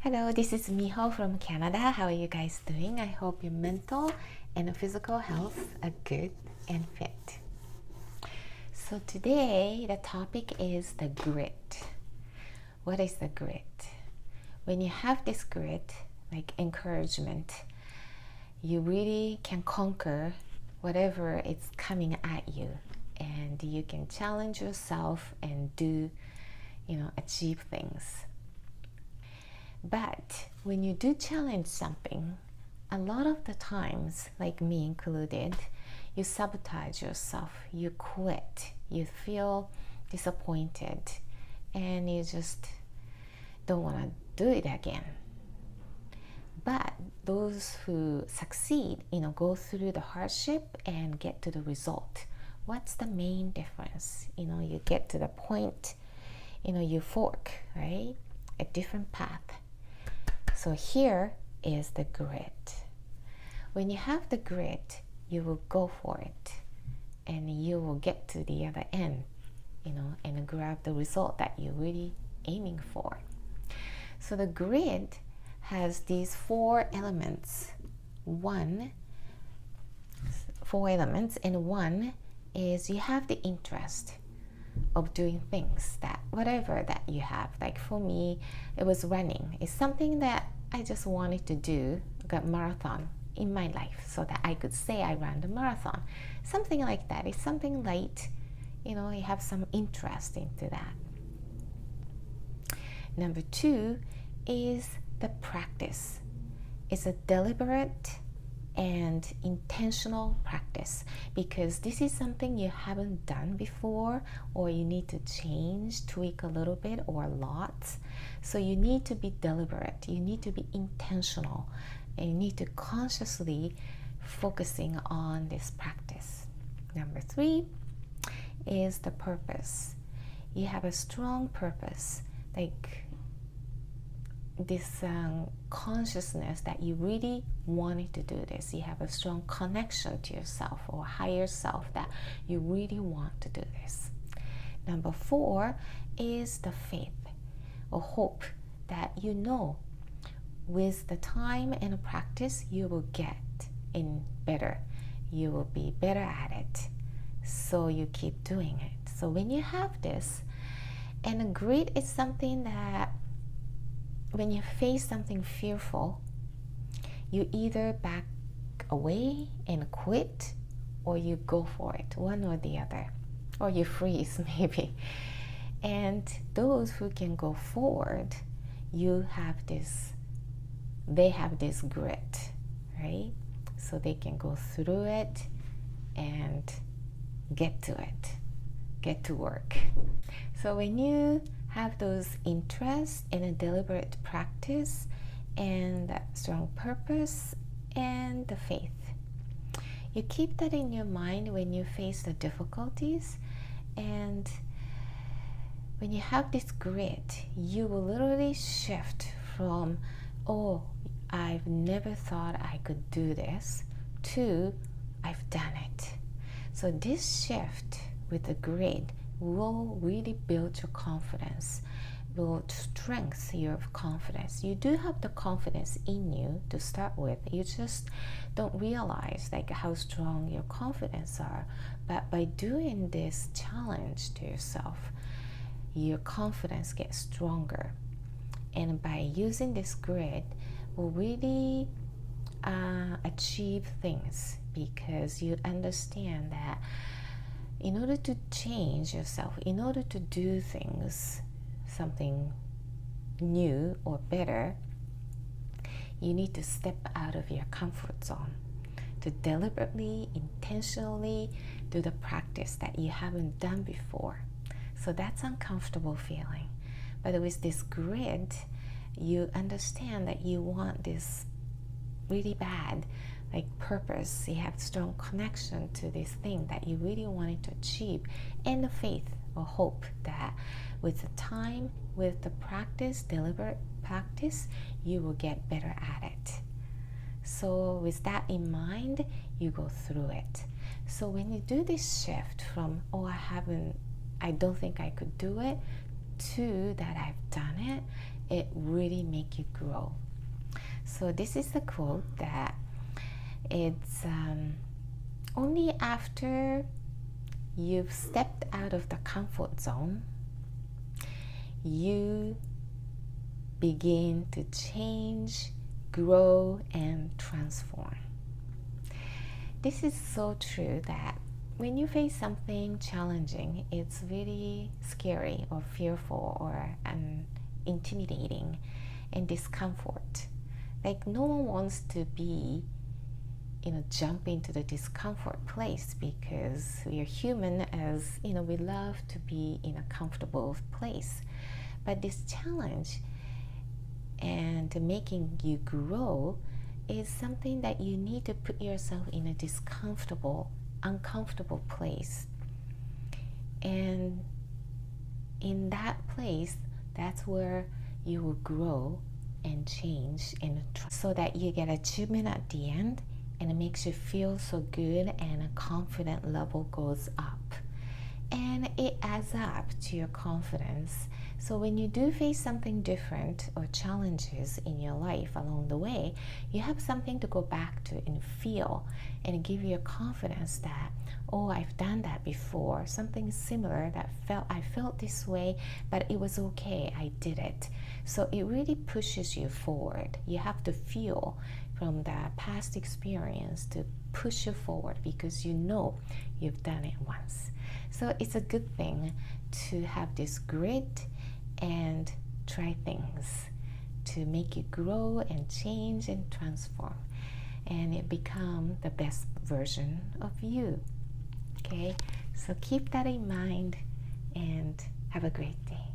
Hello, this is Miho from Canada. How are you guys doing? I hope your mental and physical health are good and fit. So today the topic is the grit. What is the grit? When you have this grit, like encouragement, you really can conquer whatever is coming at you, and you can challenge yourself and achieve things. But when you do challenge something, a lot of the times, like me included, you sabotage yourself, you quit, you feel disappointed, and you just don't want to do it again. But those who succeed, go through the hardship and get to the result. What's the main difference? You get to the point, you fork, right? A different path. So here is the grit. When you have the grit, you will go for it, and you will get to the other end, and grab the result that you're really aiming for. So the grit has these four elements. One is you have the interest of doing things, that whatever that you have. Like for me, it was running. It's something that I just wanted to do, got marathon in my life, so that I could say I ran the marathon. Something like that. It's something light, you have some interest into that. Number two is the practice. It's a deliberate and intentional practice, because this is something you haven't done before, or you need to change, tweak a little bit or a lot. So you need to be deliberate, you need to be intentional, and you need to consciously focusing on this practice. Number three is the purpose. You have a strong purpose, like this consciousness that you really wanted to do this. You have a strong connection to yourself or higher self that you really want to do this. Number four is the faith or hope that with the time and practice you will get in better. You will be better at it. So you keep doing it. So when you have this, and grit is something that when you face something fearful, you either back away and quit, or you go for it, one or the other, or you freeze maybe. And those who can go forward, they have this grit, right? So they can go through it and get to it, get to work. So when you have those interests in a deliberate practice and that strong purpose and the faith, you keep that in your mind when you face the difficulties. And when you have this grit, you will literally shift from, oh, I've never thought I could do this, to I've done it. So this shift with the grit will really build your confidence, will strengthen your confidence. You do have the confidence in you to start with. You just don't realize how strong your confidence are. But by doing this challenge to yourself, your confidence gets stronger. And by using this grit, will really achieve things, because you understand that in order to change yourself, in order to do things, something new or better, you need to step out of your comfort zone, to deliberately, intentionally do the practice that you haven't done before. So that's uncomfortable feeling. But with this grit, you understand that you want this really bad, purpose. You have strong connection to this thing that you really wanted to achieve, and the faith or hope that with the time, with the practice, deliberate practice, you will get better at it. So with that in mind, you go through it. So when you do this shift from, oh, I don't think I could do it, to that I've done it, it really make you grow. So this is the quote that it's only after you've stepped out of the comfort zone, you begin to change, grow, and transform. This is so true that when you face something challenging, it's really scary or fearful or intimidating and discomfort. Like no one wants to be, jump into the discomfort place because we are human as, we love to be in a comfortable place. But this challenge and making you grow is something that you need to put yourself in a uncomfortable place. And in that place, that's where you will grow and change, and so that you get achievement at the end, and it makes you feel so good and a confident level goes up. And it adds up to your confidence. So when you do face something different or challenges in your life along the way, you have something to go back to and feel, and give you a confidence that, oh, I've done that before, something similar that I felt this way, but it was okay, I did it. So it really pushes you forward. You have to feel from the past experience to push you forward because you know you've done it once. So it's a good thing to have this grit and try things to make you grow and change and transform, and it become the best version of you. Okay, so keep that in mind and have a great day.